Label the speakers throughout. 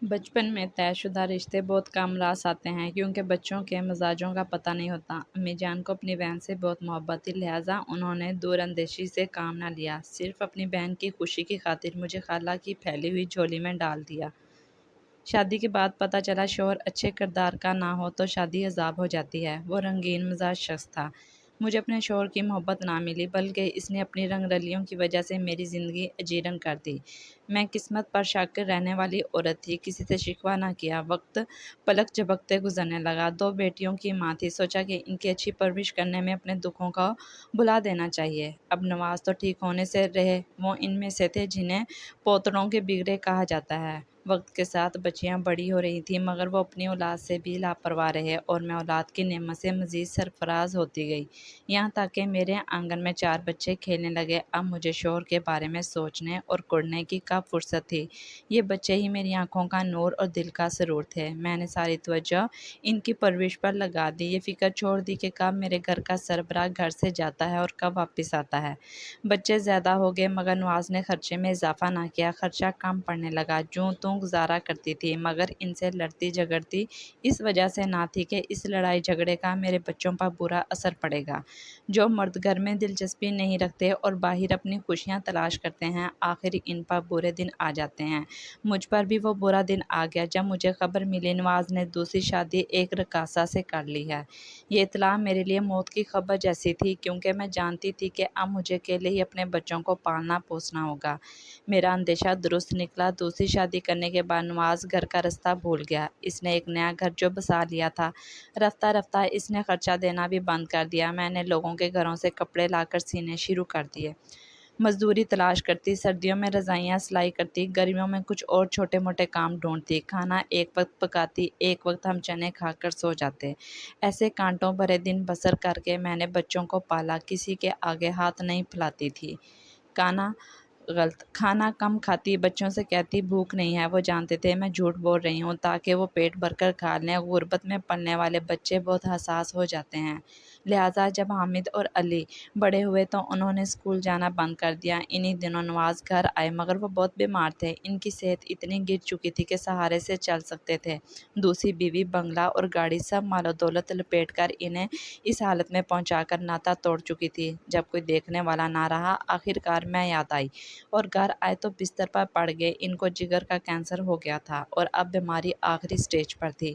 Speaker 1: بچپن میں طے شدہ رشتے بہت کم راس آتے ہیں کیونکہ بچوں کے مزاجوں کا پتہ نہیں ہوتا۔ امی جان کو اپنی بہن سے بہت محبت تھی، لہٰذا انہوں نے دور اندیشی سے کام نہ لیا، صرف اپنی بہن کی خوشی کی خاطر مجھے خالہ کی پھیلی ہوئی جھولی میں ڈال دیا۔ شادی کے بعد پتہ چلا شوہر اچھے کردار کا نہ ہو تو شادی عذاب ہو جاتی ہے۔ وہ رنگین مزاج شخص تھا۔ مجھے اپنے شوہر کی محبت نہ ملی بلکہ اس نے اپنی رنگ رلیوں کی وجہ سے میری زندگی اجیرن کر دی۔ میں قسمت پر شاکر رہنے والی عورت تھی، کسی سے شکوہ نہ کیا۔ وقت پلک جھپکتے گزرنے لگا۔ 2 بیٹیوں کی ماں تھی، سوچا کہ ان کی اچھی پرورش کرنے میں اپنے دکھوں کو بھلا دینا چاہیے۔ اب نواز تو ٹھیک ہونے سے رہے، وہ ان میں سے تھے جنہیں پوتڑوں کے بگڑے کہا جاتا ہے۔ وقت کے ساتھ بچیاں بڑی ہو رہی تھیں مگر وہ اپنی اولاد سے بھی لاپرواہ رہے اور میں اولاد کی نعمت سے مزید سرفراز ہوتی گئی، یہاں تک کہ میرے آنگن میں 4 بچے کھیلنے لگے۔ اب مجھے شوہر کے بارے میں سوچنے اور کڑنے کی کب فرصت تھی؟ یہ بچے ہی میری آنکھوں کا نور اور دل کا سرور تھے۔ میں نے ساری توجہ ان کی پرورش پر لگا دی، یہ فکر چھوڑ دی کہ کب میرے گھر کا سربراہ گھر سے جاتا ہے اور کب واپس آتا ہے۔ بچے زیادہ ہو گئے مگر نواز نے خرچے میں اضافہ نہ کیا، خرچہ کم پڑنے لگا۔ جوں توں گزارا کرتی تھی مگر ان سے لڑتی جھگڑتی اس وجہ سے نہ تھی کہ اس لڑائی جھگڑے کا میرے بچوں پر برا اثر پڑے گا۔ جو مرد گھر میں دلچسپی نہیں رکھتے اور باہر اپنی خوشیاں تلاش کرتے ہیں، آخر ان پر برے دن آ جاتے ہیں۔ مجھ پر بھی وہ برا دن آ گیا جب مجھے خبر ملی نواز نے دوسری شادی ایک رقاصہ سے کر لی ہے۔ یہ اطلاع میرے لیے موت کی خبر جیسی تھی کیونکہ میں جانتی تھی کہ اب مجھے اکیلے ہی اپنے بچوں کو پالنا پوسنا ہوگا۔ میرا اندیشہ درست نکلا۔ دوسری شادی کرنے کے بعد نواز گھر کا راستہ بھول گیا۔ اس نے ایک نیا گھر جو بسا لیا تھا، رفتہ رفتہ اس نے خرچہ دینا بھی بند کر دیا۔ میں نے لوگوں کے گھروں سے کپڑے لا کر سینے شروع کر دیے، مزدوری تلاش کرتی، سردیوں میں رضائیاں سلائی کرتی، گرمیوں میں کچھ اور چھوٹے موٹے کام ڈھونڈتی، کھانا ایک وقت پکاتی، ایک وقت ہم چنے کھا کر سو جاتے۔ ایسے کانٹوں بھرے دن بسر کر کے میں نے بچوں کو پالا، کسی کے آگے ہاتھ نہیں پھیلاتی تھی۔ کھانا کم کھاتی، بچوں سے کہتی بھوک نہیں ہے، وہ جانتے تھے میں جھوٹ بول رہی ہوں تاکہ وہ پیٹ بھر کر کھا لیں۔ غربت میں پلنے والے بچے بہت حساس ہو جاتے ہیں، لہٰذا جب حامد اور علی بڑے ہوئے تو انہوں نے اسکول جانا بند کر دیا۔ انہی دنوں نواز گھر آئے مگر وہ بہت بیمار تھے، ان کی صحت اتنی گر چکی تھی کہ سہارے سے چل سکتے تھے۔ دوسری بیوی، بنگلہ اور گاڑی، سب مال و دولت لپیٹ کر انہیں اس حالت میں پہنچا کر ناتا توڑ چکی تھی۔ جب کوئی دیکھنے والا نہ رہا، آخر کار میں یاد آئی اور گھر آئے تو بستر پر پڑ گئے۔ ان کو جگر کا کینسر ہو گیا تھا اور اب بیماری آخری سٹیج پر تھی۔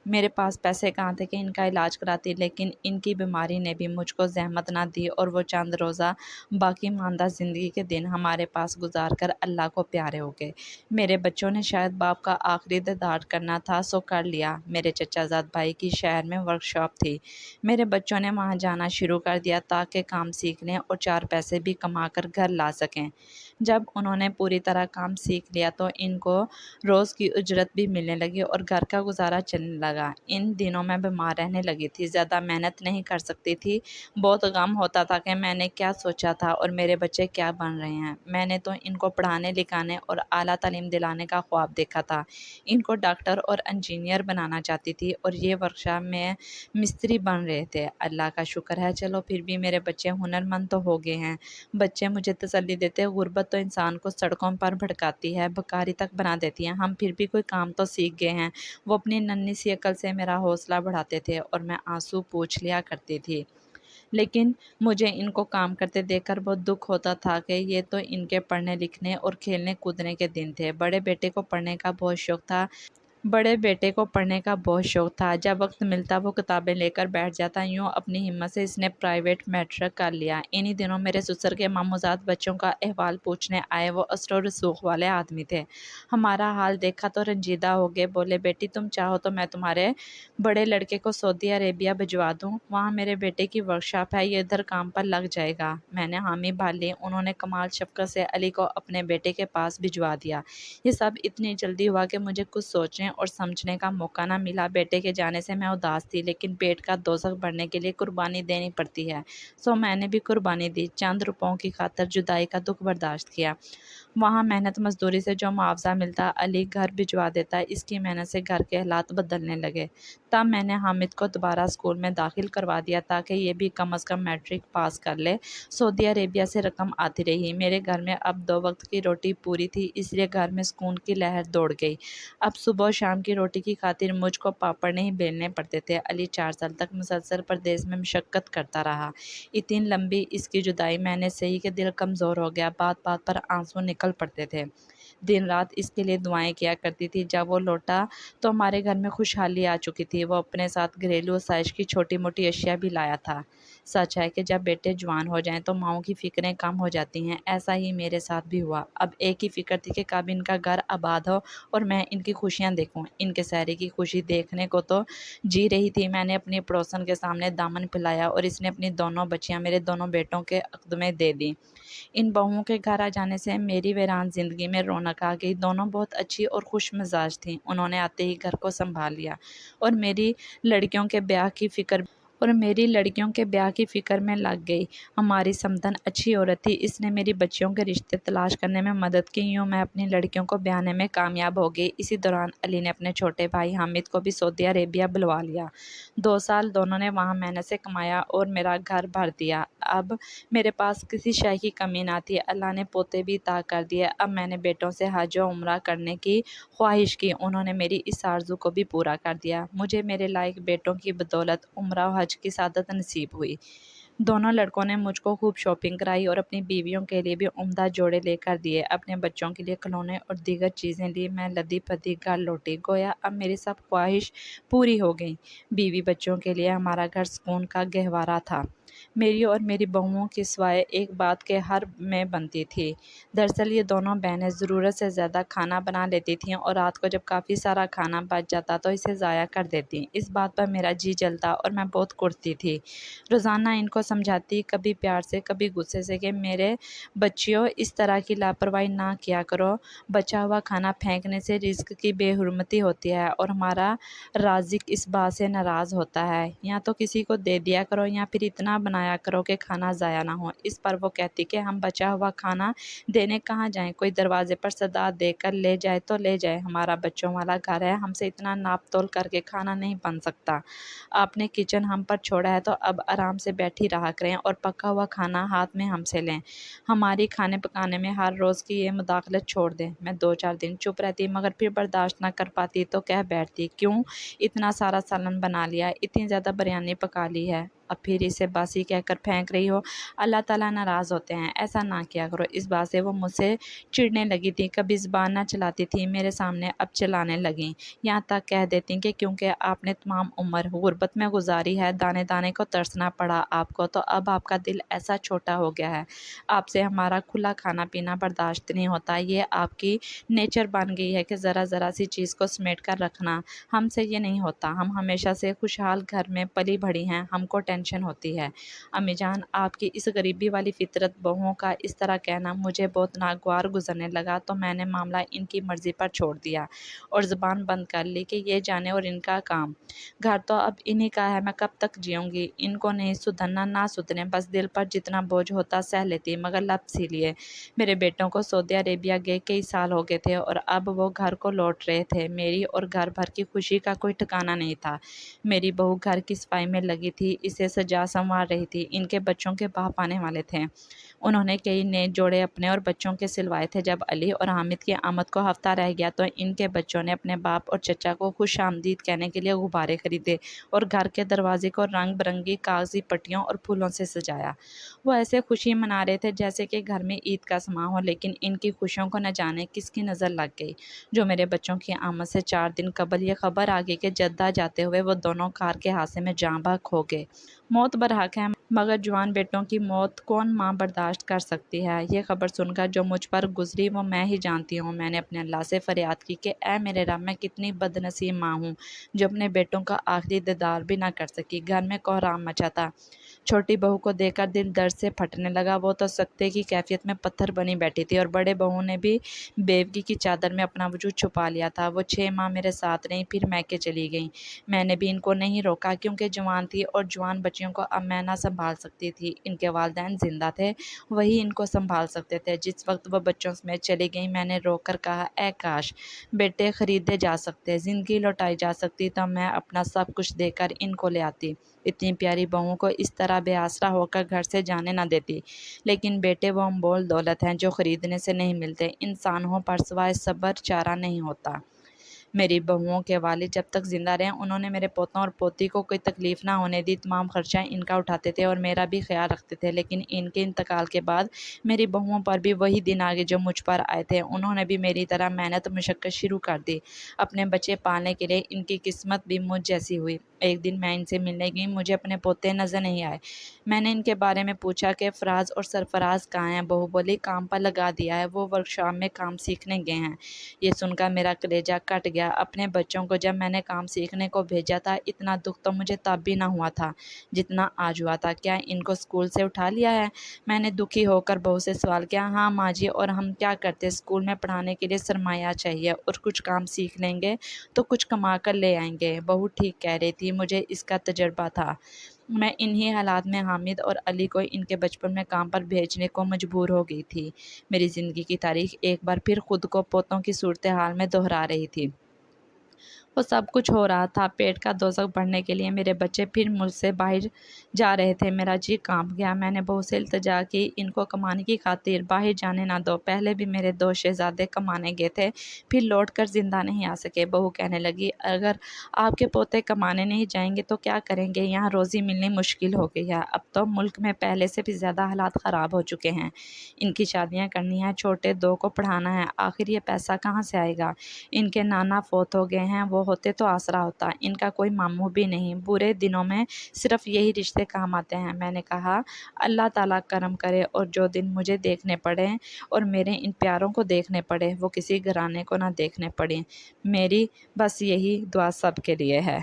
Speaker 1: میرے پاس پیسے کہاں تھے کہ ان کا علاج کراتی، لیکن ان کی بیماری نے بھی مجھ کو زحمت نہ دی اور وہ چند روزہ باقی ماندہ زندگی کے دن ہمارے پاس گزار کر اللہ کو پیارے ہو گئے۔ میرے بچوں نے شاید باپ کا آخری دیدار کرنا تھا سو کر لیا۔ میرے چچا زاد بھائی کی شہر میں ورکشاپ تھی، میرے بچوں نے وہاں جانا شروع کر دیا تاکہ کام سیکھ لیں اور 4 پیسے بھی کما کر گھر لا سکیں۔ جب انہوں نے پوری طرح کام سیکھ لیا تو ان کو روز کی اجرت بھی ملنے لگی اور گھر کا گزارا چلنے لگا۔ ان دنوں میں بیمار رہنے لگی تھی، زیادہ محنت نہیں کر سکتی تھی، بہت غم ہوتا تھا کہ میں نے کیا سوچا تھا اور میرے بچے کیا بن رہے ہیں۔ میں نے تو ان کو پڑھانے لکھانے اور اعلیٰ تعلیم دلانے کا خواب دیکھا تھا، ان کو ڈاکٹر اور انجینئر بنانا چاہتی تھی اور یہ ورکشاپ میں مستری بن رہے تھے۔ اللہ کا شکر ہے چلو پھر بھی میرے بچے ہنرمند تو ہو گئے ہیں۔ بچے مجھے تسلی دیتے، غربت تو انسان کو سڑکوں پر بھٹکاتی ہے، بھکاری تک بنا دیتی ہے، ہم پھر بھی کوئی کام تو سیکھ گئے ہیں۔ وہ اپنی ننھی سی عقل سے میرا حوصلہ بڑھاتے تھے اور میں آنسو پوچھ لیا کرتی تھی، لیکن مجھے ان کو کام کرتے دیکھ کر بہت دکھ ہوتا تھا کہ یہ تو ان کے پڑھنے لکھنے اور کھیلنے کودنے کے دن تھے۔ بڑے بیٹے کو پڑھنے کا بہت شوق تھا، جب وقت ملتا وہ کتابیں لے کر بیٹھ جاتا، یوں اپنی ہمت سے اس نے پرائیویٹ میٹرک کر لیا۔ انہی دنوں میرے سسر کے ماموزاد بچوں کا احوال پوچھنے آئے، وہ اثر و رسوخ والے آدمی تھے۔ ہمارا حال دیکھا تو رنجیدہ ہو گئے، بولے بیٹی تم چاہو تو میں تمہارے بڑے لڑکے کو سعودی عربیہ بھجوا دوں، وہاں میرے بیٹے کی ورکشاپ ہے، یہ ادھر کام پر لگ جائے گا۔ میں نے حامی بھر لی، انہوں نے کمال شفقت سے علی کو اپنے بیٹے کے پاس بھجوا دیا۔ یہ سب اتنی جلدی ہوا کہ مجھے کچھ سوچنے اور سمجھنے کا موقع نہ ملا۔ بیٹے کے جانے سے میں اداس تھی، لیکن پیٹ کا دوزخ بھرنے کے لیے قربانی دینی پڑتی ہے، سو میں نے بھی قربانی دی، چند روپوں کی خاطر جدائی کا دکھ برداشت کیا۔ وہاں محنت مزدوری سے جو معاوضہ ملتا علی گھر بھجوا دیتا، اس کی محنت سے گھر کے حالات بدلنے لگے۔ تب میں نے حامد کو دوبارہ اسکول میں داخل کروا دیا تاکہ یہ بھی کم از کم میٹرک پاس کر لے۔ سعودی عربیہ سے رقم آتی رہی، میرے گھر میں اب 2 وقت کی روٹی پوری تھی، اس لیے گھر میں سکون کی لہر دوڑ گئی۔ اب صبح و شام کی روٹی کی خاطر مجھ کو پاپڑ نہیں بیلنے پڑتے تھے۔ علی 4 سال تک مسلسل پردیس میں مشقت کرتا رہا۔ اتنی لمبی اس کی جدائی میں نے سہی کہ دل کمزور ہو گیا، بات بات پر آنسو نکل پڑتے تھے۔ دن رات اس کے لیے دعائیں کیا کرتی تھی۔ جب وہ لوٹا تو ہمارے گھر میں خوشحالی آ چکی تھی۔ وہ اپنے ساتھ گھریلو آسائش کی چھوٹی موٹی اشیاء بھی لایا تھا۔ سچ ہے کہ جب بیٹے جوان ہو جائیں تو ماؤں کی فکریں کم ہو جاتی ہیں، ایسا ہی میرے ساتھ بھی ہوا۔ اب ایک ہی فکر تھی کہ کب ان کا گھر آباد ہو اور میں ان کی خوشیاں دیکھوں۔ ان کے سحری کی خوشی دیکھنے کو تو جی رہی تھی۔ میں نے اپنی پڑوسن کے سامنے دامن پھیلایا اور اس نے اپنی دونوں بچیاں میرے دونوں بیٹوں کے عقد میں دے دیں۔ ان بہوؤں کے گھر آ جانے سے میری ویران زندگی میں رونق آ گئی۔ دونوں بہت اچھی اور خوش مزاج تھیں۔ انہوں نے آتے ہی گھر کو سنبھال لیا اور میری لڑکیوں کے بیاہ کی فکر میں لگ گئی۔ ہماری سمدن اچھی عورت تھی، اس نے میری بچیوں کے رشتے تلاش کرنے میں مدد کی، یوں میں اپنی لڑکیوں کو بیانے میں کامیاب ہو گئی۔ اسی دوران علی نے اپنے چھوٹے بھائی حامد کو بھی سعودی عربیہ بلوا لیا۔ 2 سال دونوں نے وہاں محنت سے کمایا اور میرا گھر بھر دیا۔ اب میرے پاس کسی شے کی کمی نہ تھی۔ اللہ نے پوتے بھی عطا کر دیے۔ اب میں نے بیٹوں سے حج و عمرہ کرنے کی خواہش کی، انہوں نے میری اس آرزو کو بھی پورا کر دیا۔ مجھے میرے لائق بیٹوں کی بدولت عمرہ و حج کی سعادت نصیب ہوئی۔ دونوں لڑکوں نے مجھ کو خوب شاپنگ کرائی اور اپنی بیویوں کے لیے بھی عمدہ جوڑے لے کر دیے۔ اپنے بچوں کے لیے کھلونے اور دیگر چیزیں لی۔ میں لدی پدی گھر لوٹی، گویا اب میری سب خواہش پوری ہو گئیں۔ بیوی بچوں کے لیے ہمارا گھر سکون کا گہوارہ تھا۔ میری اور میری بہوؤں کی سوائے ایک بات کے ہر میں بنتی تھی۔ دراصل یہ دونوں بہنیں ضرورت سے زیادہ کھانا بنا لیتی تھیں اور رات کو جب کافی سارا کھانا بچ جاتا تو اسے ضائع کر دیتیں۔ اس بات پر میرا جی جلتا اور میں بہت کڑتی تھی۔ روزانہ ان کو سمجھاتی، کبھی پیار سے کبھی غصے سے، کہ میرے بچیوں اس طرح کی لاپرواہی نہ کیا کرو، بچا ہوا کھانا پھینکنے سے رزق کی بے حرمتی ہوتی ہے اور ہمارا رازق اس بات سے ناراض ہوتا ہے۔ یا تو کسی کو دے دیا کرو یا پھر اتنا بنایا کرو کہ کھانا ضائع نہ ہو۔ اس پر وہ کہتی کہ ہم بچا ہوا کھانا دینے کہاں جائیں، کوئی دروازے پر صدا دے کر لے جائے تو لے جائے، ہمارا بچوں والا گھر ہے، ہم سے اتنا ناپ تول کر کے کھانا نہیں بن سکتا۔ آپ نے کچن ہم پر چھوڑا ہے تو اب آرام سے بیٹھی رہا کریں اور پکا ہوا کھانا ہاتھ میں ہم سے لیں، ہماری کھانے پکانے میں ہر روز کی یہ مداخلت چھوڑ دیں۔ میں 2 4 دن چپ رہتی مگر پھر برداشت نہ کر پاتی تو کہہ بیٹھتی، کیوں اتنا سارا سالن بنا لیا، اتنی زیادہ بریانی پکا لی ہے، اب پھر اسے باسی کہہ کر پھینک رہی ہو، اللہ تعالیٰ ناراض ہوتے ہیں، ایسا نہ کیا کرو۔ اس بات سے وہ مجھ سے چڑنے لگی تھی، کبھی زبان نہ چلاتی تھی میرے سامنے، اب چلانے لگیں، یہاں تک کہہ دیتی کہ کیونکہ آپ نے تمام عمر غربت میں گزاری ہے، دانے دانے کو ترسنا پڑا آپ کو، تو اب آپ کا دل ایسا چھوٹا ہو گیا ہے، آپ سے ہمارا کھلا کھانا پینا برداشت نہیں ہوتا، یہ آپ کی نیچر بن گئی ہے کہ ذرا ذرا سی چیز کو سمیٹ کر رکھنا، ہم سے یہ نہیں ہوتا، ہم ہمیشہ سے خوشحال گھر میں پلی بڑھی ہیں، ہم کو ٹینشن ہوتی ہے۔ امی جان، آپ کی اس غریبی والی فطرت بہوؤں کا اس طرح کہنا مجھے بہت ناگوار گزرنے لگا، تو میں نے معاملہ ان کی مرضی پر چھوڑ دیا اور زبان بند کر لی کہ یہ جانے اور ان کا کام، گھر تو اب انہی کا ہے، میں کب تک جیوں گی، ان کو نہیں سدھرنا نہ سدھریں، بس دل پر جتنا بوجھ ہوتا سہ لیتی، مگر لب سی لیے۔ میرے بیٹوں کو سعودی عربیہ گئے کئی سال ہو گئے تھے اور اب وہ گھر کو لوٹ رہے تھے، میری اور گھر بھر کی خوشی کا کوئی ٹھکانہ نہیں تھا۔ میری بہو گھر کی صفائی میں لگی تھی، اسے سجا سنوار رہی تھی، ان کے بچوں کے باپ آنے والے تھے، انہوں نے کئی نئے جوڑے اپنے اور بچوں کے سلوائے تھے۔ جب علی اور حامد کی آمد کو ہفتہ رہ گیا تو ان کے بچوں نے اپنے باپ اور چچا کو خوش آمدید کہنے کے لیے غبارے خریدے اور گھر کے دروازے کو رنگ برنگی کاغذی پٹیوں اور پھولوں سے سجایا۔ وہ ایسے خوشی منا رہے تھے جیسے کہ گھر میں عید کا سماں ہو، لیکن ان کی خوشیوں کو نہ جانے کس کی نظر لگ گئی، جو میرے بچوں کی آمد سے 4 دن قبل یہ خبر آ گئی کہ جدہ جاتے ہوئے وہ دونوں کار کے حادثے میں جاں بحق ہو گئے۔ موت برحق ہے مگر جوان بیٹوں کی موت کون ماں برداشت کر سکتی ہے؟ یہ خبر سن کر جو مجھ پر گزری وہ میں ہی جانتی ہوں۔ میں نے اپنے اللہ سے فریاد کی کہ اے میرے رب، میں کتنی بد نصیب ماں ہوں جو اپنے بیٹوں کا آخری دیدار بھی نہ کر سکی۔ گھر میں کوہرام مچا تھا، چھوٹی بہو کو دیکھ کر دل درد سے پھٹنے لگا، وہ تو سکتے کی کیفیت میں پتھر بنی بیٹھی تھی اور بڑے بہو نے بھی بیوگی کی چادر میں اپنا وجود چھپا لیا تھا۔ وہ 6 ماہ میرے ساتھ رہیں، پھر میکے چلی گئیں، میں نے بھی ان کو نہیں روکا کیونکہ جوان تھی اور جوان بچیوں بچیوں کو اب میں نہ سنبھال سکتی تھی۔ ان کے والدین زندہ تھے، وہی ان کو سنبھال سکتے تھے۔ جس وقت وہ بچوں سمیت چلی گئیں، میں نے رو کر کہا، اے کاش بیٹے خریدے جا سکتے، زندگی لوٹائی جا سکتی تو میں اپنا سب کچھ دے کر ان کو لے آتی، اتنی پیاری بہوؤں کو اس طرح بے آسرا ہو کر گھر سے جانے نہ دیتی۔ لیکن بیٹے وہ انمول دولت ہیں جو خریدنے سے نہیں ملتے۔ انسان ہو پر سوائے صبر چارہ نہیں ہوتا۔ میری بہوؤں کے والد جب تک زندہ رہے انہوں نے میرے پوتوں اور پوتی کو کوئی تکلیف نہ ہونے دی، تمام خرچہ ان کا اٹھاتے تھے اور میرا بھی خیال رکھتے تھے۔ لیکن ان کے انتقال کے بعد میری بہوؤں پر بھی وہی دن آگے جو مجھ پر آئے تھے۔ انہوں نے بھی میری طرح محنت مشقت شروع کر دی۔ اپنے بچے پالنے کے لیے ان کی قسمت بھی مجھ جیسی ہوئی۔ ایک دن میں ان سے ملنے گئی، مجھے اپنے پوتے نظر نہیں آئے۔ میں نے ان کے بارے میں پوچھا کہ فراز اور سرفراز کہاں ہیں؟ بہو بولی، کام پر لگا دیا ہے، وہ ورکشاپ میں کام سیکھنے گئے ہیں۔ یہ سن کر میرا کلیجہ کٹ گیا۔ اپنے بچوں کو جب میں نے کام سیکھنے کو بھیجا تھا اتنا دکھ تو مجھے تب بھی نہ ہوا تھا جتنا آج ہوا تھا۔ کیا ان کو اسکول سے اٹھا لیا ہے؟ میں نے دکھی ہو کر بہو سے سوال کیا۔ ہاں ماں جی، اور ہم کیا کرتے، اسکول میں پڑھانے کے لیے سرمایہ چاہیے اور کچھ کام سیکھ لیں گے تو کچھ کما کر لے آئیں گے۔ بہو ٹھیک کہہ رہی تھی، مجھے اس کا تجربہ تھا۔ میں انہی حالات میں حامد اور علی کو ان کے بچپن میں کام پر بھیجنے کو مجبور ہو گئی تھی۔ میری زندگی کی تاریخ ایک بار پھر خود کو پوتوں کی صورتحال میں دہرا رہی تھی۔ وہ سب کچھ ہو رہا تھا پیٹ کا دوزخ بڑھنے کے لیے۔ میرے بچے پھر ملک سے باہر جا رہے تھے، میرا جی کانپ گیا۔ میں نے بہو سے التجا کی، ان کو کمانے کی خاطر باہر جانے نہ دو۔ پہلے بھی میرے 2 شہزادے کمانے گئے تھے، پھر لوٹ کر زندہ نہیں آ سکے۔ بہو کہنے لگی، اگر آپ کے پوتے کمانے نہیں جائیں گے تو کیا کریں گے؟ یہاں روزی ملنی مشکل ہو گئی ہے۔ اب تو ملک میں پہلے سے بھی زیادہ حالات خراب ہو چکے ہیں۔ ان کی شادیاں کرنی ہیں، چھوٹے 2 کو پڑھانا ہے، آخر یہ پیسہ کہاں سے آئے گا؟ ان کے نانا فوت ہو گئے ہیں، وہ ہوتے تو آسرا ہوتا۔ ان کا کوئی ماموں بھی نہیں۔ برے دنوں میں صرف یہی رشتے کام آتے ہیں۔ میں نے کہا، اللہ تعالیٰ کرم کرے اور جو دن مجھے دیکھنے پڑے اور میرے ان پیاروں کو دیکھنے پڑے وہ کسی گھرانے کو نہ دیکھنے پڑیں۔ میری بس یہی دعا سب کے لیے ہے۔